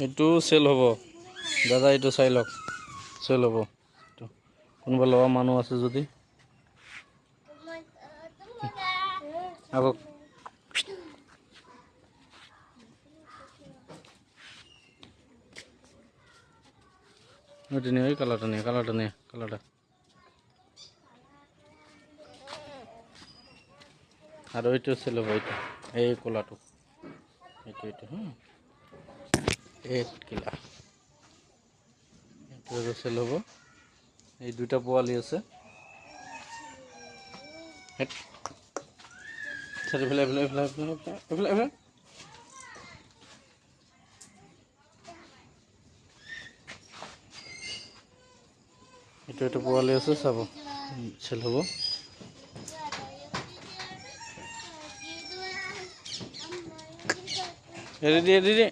এইটো চেল হ'ব দাদা, এইটো চাই লওক, চেল হ'ব। কোনোবা লোৱা মানুহ আছে যদি আগক। ওইটা নিয়ে, ওই কালারটা নিয়ে, কালারটা নিয়ে, কালারটা। আর ওইটা ছিল ওইটা, এই কলাটো, এটা এটা। এইট কিলা এটা সেল হবো। এই দুইটা পোয়ালি আছে। ছেড়ে ফেলে ফেলে ফেলে ফেলে ফেলে ফেলে। এটা একটা পোয়ালি আছে, চাব সেল হবো। এদিকে এদিকে।